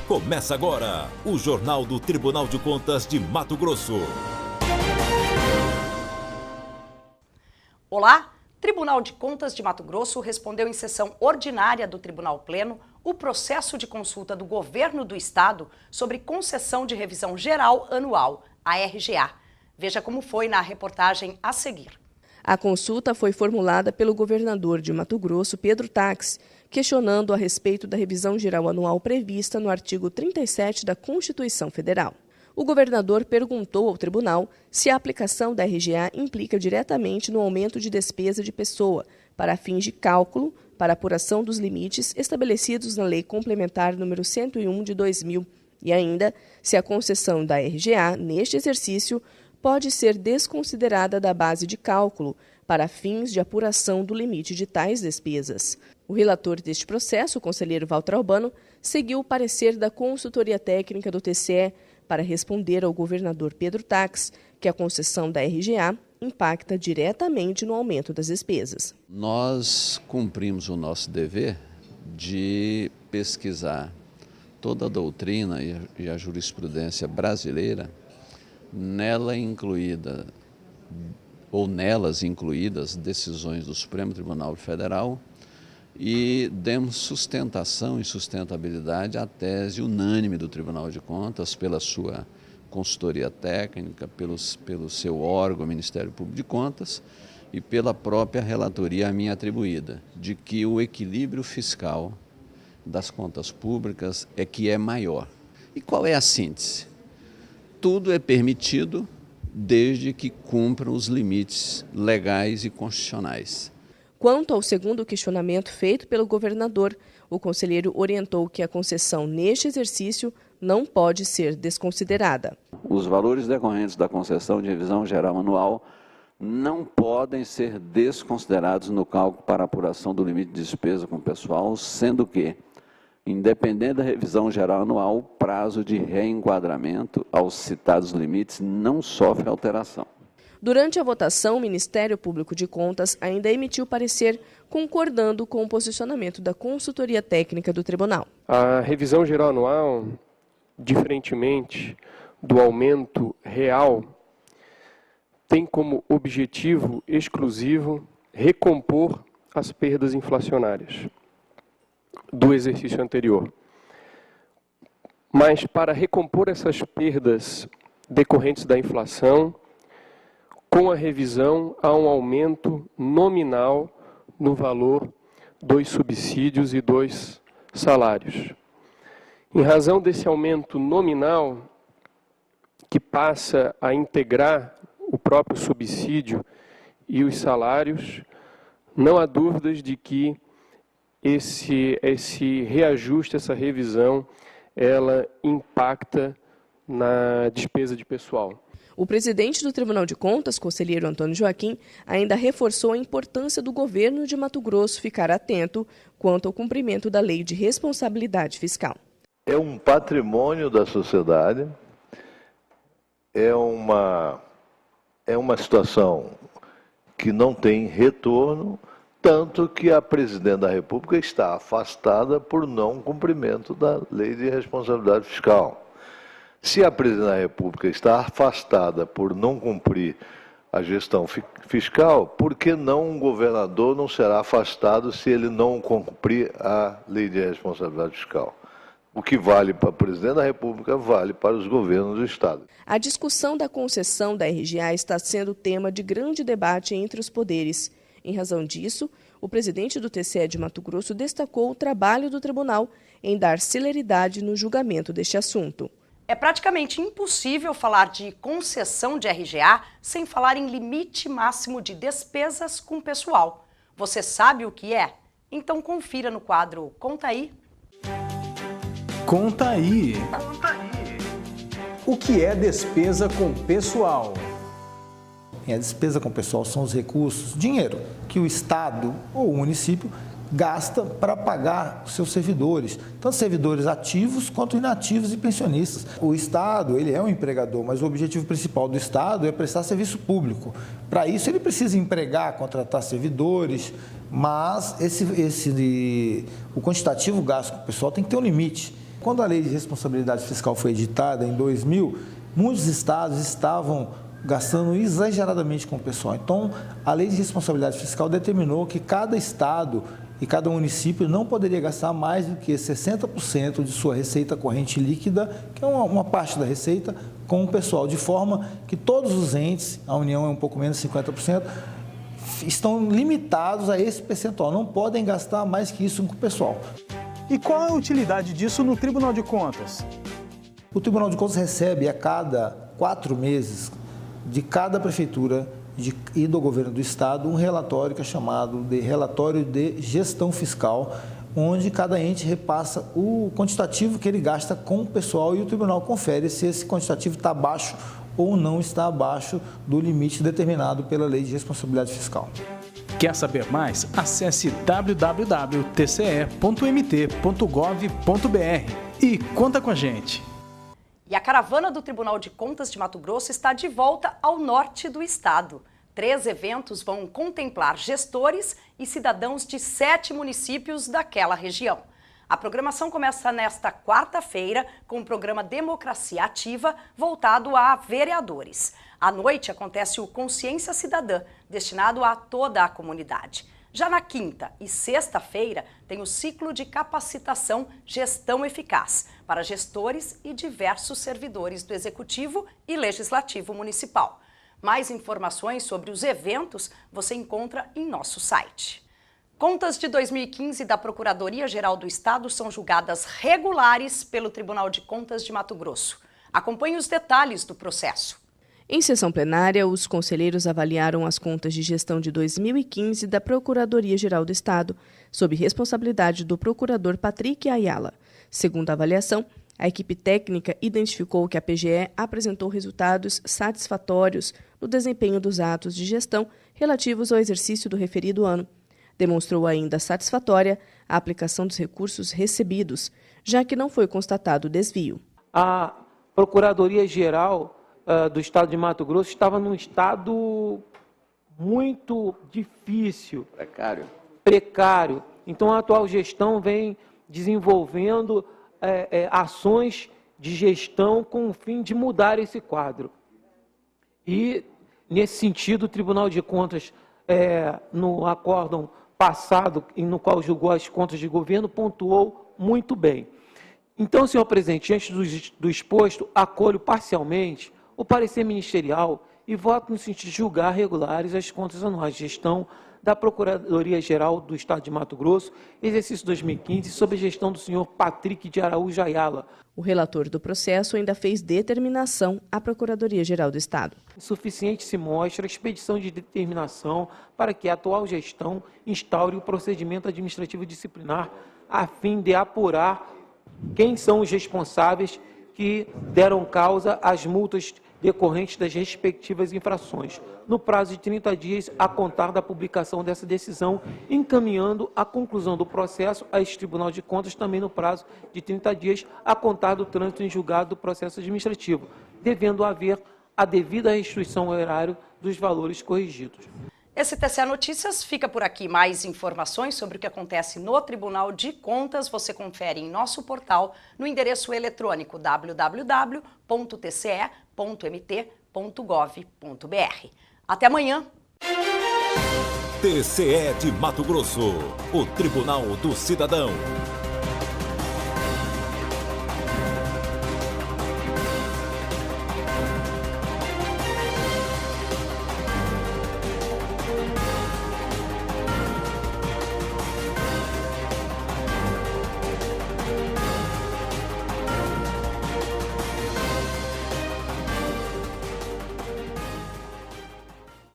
Começa agora o Jornal do Tribunal de Contas de Mato Grosso. Olá! Tribunal de Contas de Mato Grosso respondeu em sessão ordinária do Tribunal Pleno o processo de consulta do Governo do Estado sobre concessão de revisão geral anual, a RGA. Veja como foi na reportagem a seguir. A consulta foi formulada pelo governador de Mato Grosso, Pedro Tax, questionando a respeito da revisão geral anual prevista no artigo 37 da Constituição Federal. O governador perguntou ao tribunal se a aplicação da RGA implica diretamente no aumento de despesa de pessoa, para fins de cálculo, para apuração dos limites estabelecidos na Lei Complementar número 101 de 2000, e ainda se a concessão da RGA, neste exercício, pode ser desconsiderada da base de cálculo para fins de apuração do limite de tais despesas. O relator deste processo, o conselheiro Walter Albano, seguiu o parecer da consultoria técnica do TCE para responder ao governador Pedro Tax que a concessão da RGA impacta diretamente no aumento das despesas. Nós cumprimos o nosso dever de pesquisar toda a doutrina e a jurisprudência brasileira, nelas incluídas decisões do Supremo Tribunal Federal, e demos sustentação e sustentabilidade à tese unânime do Tribunal de Contas, pela sua consultoria técnica, pelo seu órgão, o Ministério Público de Contas, e pela própria relatoria a mim atribuída, de que o equilíbrio fiscal das contas públicas é que é maior. E qual é a síntese? Tudo é permitido desde que cumpram os limites legais e constitucionais. Quanto ao segundo questionamento feito pelo governador, o conselheiro orientou que a concessão neste exercício não pode ser desconsiderada. Os valores decorrentes da concessão de revisão geral anual não podem ser desconsiderados no cálculo para apuração do limite de despesa com pessoal, sendo que, independente da revisão geral anual, o prazo de reenquadramento aos citados limites não sofre alteração. Durante a votação, o Ministério Público de Contas ainda emitiu parecer concordando com o posicionamento da consultoria técnica do tribunal. A revisão geral anual, diferentemente do aumento real, tem como objetivo exclusivo recompor as perdas inflacionárias do exercício anterior. Mas para recompor essas perdas decorrentes da inflação, com a revisão há um aumento nominal no valor dos subsídios e dos salários. Em razão desse aumento nominal, que passa a integrar o próprio subsídio e os salários, não há dúvidas de que esse reajuste, essa revisão, ela impacta na despesa de pessoal. O presidente do Tribunal de Contas, conselheiro Antônio Joaquim, ainda reforçou a importância do governo de Mato Grosso ficar atento quanto ao cumprimento da Lei de Responsabilidade Fiscal. É um patrimônio da sociedade, é uma situação que não tem retorno, tanto que a presidente da República está afastada por não cumprimento da Lei de Responsabilidade Fiscal. Se a presidente da República está afastada por não cumprir a gestão fiscal, por que não um governador não será afastado se ele não cumprir a Lei de Responsabilidade Fiscal? O que vale para a presidente da República vale para os governos do Estado. A discussão da concessão da RGA está sendo tema de grande debate entre os poderes. Em razão disso, o presidente do TCE de Mato Grosso destacou o trabalho do tribunal em dar celeridade no julgamento deste assunto. É praticamente impossível falar de concessão de RGA sem falar em limite máximo de despesas com pessoal. Você sabe o que é? Então confira no quadro Conta Aí. Conta aí. O que é despesa com pessoal? A despesa com pessoal são os recursos, dinheiro que o Estado ou o município gasta para pagar os seus servidores, tanto servidores ativos quanto inativos e pensionistas. O Estado, ele é um empregador, mas o objetivo principal do Estado é prestar serviço público. Para isso, ele precisa empregar, contratar servidores, mas o quantitativo gasto com o pessoal tem que ter um limite. Quando a Lei de Responsabilidade Fiscal foi editada em 2000, muitos estados estavam gastando exageradamente com o pessoal. Então, a Lei de Responsabilidade Fiscal determinou que cada estado e cada município não poderia gastar mais do que 60% de sua receita corrente líquida, que é uma parte da receita, com o pessoal, de forma que todos os entes, a União é um pouco menos de 50%, estão limitados a esse percentual, não podem gastar mais que isso com o pessoal. E qual é a utilidade disso no Tribunal de Contas? O Tribunal de Contas recebe a cada 4 meses de cada prefeitura e do governo do estado um relatório que é chamado de relatório de gestão fiscal, onde cada ente repassa o quantitativo que ele gasta com o pessoal e o tribunal confere se esse quantitativo está abaixo ou não está abaixo do limite determinado pela Lei de Responsabilidade Fiscal. Quer saber mais? Acesse www.tce.mt.gov.br e conta com a gente. E a caravana do Tribunal de Contas de Mato Grosso está de volta ao norte do estado. 3 eventos vão contemplar gestores e cidadãos de 7 municípios daquela região. A programação começa nesta quarta-feira com o programa Democracia Ativa, voltado a vereadores. À noite acontece o Consciência Cidadã, destinado a toda a comunidade. Já na quinta e sexta-feira tem o ciclo de capacitação Gestão Eficaz para gestores e diversos servidores do Executivo e Legislativo Municipal. Mais informações sobre os eventos você encontra em nosso site. Contas de 2015 da Procuradoria-Geral do Estado são julgadas regulares pelo Tribunal de Contas de Mato Grosso. Acompanhe os detalhes do processo. Em sessão plenária, os conselheiros avaliaram as contas de gestão de 2015 da Procuradoria-Geral do Estado, sob responsabilidade do procurador Patrick Ayala. Segundo a avaliação, a equipe técnica identificou que a PGE apresentou resultados satisfatórios no desempenho dos atos de gestão relativos ao exercício do referido ano. Demonstrou ainda satisfatória a aplicação dos recursos recebidos, já que não foi constatado desvio. A Procuradoria-Geral do Estado de Mato Grosso estava num estado muito difícil. Precário. Então, a atual gestão vem desenvolvendo ações de gestão com o fim de mudar esse quadro. E, nesse sentido, o Tribunal de Contas, no acórdão passado, no qual julgou as contas de governo, pontuou muito bem. Então, senhor presidente, diante do exposto, acolho parcialmente o parecer ministerial e voto no sentido de julgar regulares as contas anuais de gestão da Procuradoria-Geral do Estado de Mato Grosso, exercício 2015, sob a gestão do senhor Patrick de Araújo Ayala. O relator do processo ainda fez determinação à Procuradoria-Geral do Estado. Insuficiente se mostra a expedição de determinação para que a atual gestão instaure o procedimento administrativo disciplinar a fim de apurar quem são os responsáveis que deram causa às multas decorrentes das respectivas infrações, no prazo de 30 dias a contar da publicação dessa decisão, encaminhando a conclusão do processo a este Tribunal de Contas também no prazo de 30 dias a contar do trânsito em julgado do processo administrativo, devendo haver a devida restituição ao erário dos valores corrigidos. Esse TCE Notícias fica por aqui. Mais informações sobre o que acontece no Tribunal de Contas você confere em nosso portal no endereço eletrônico www.tce.mt.gov.br. Até amanhã! TCE de Mato Grosso, o Tribunal do Cidadão.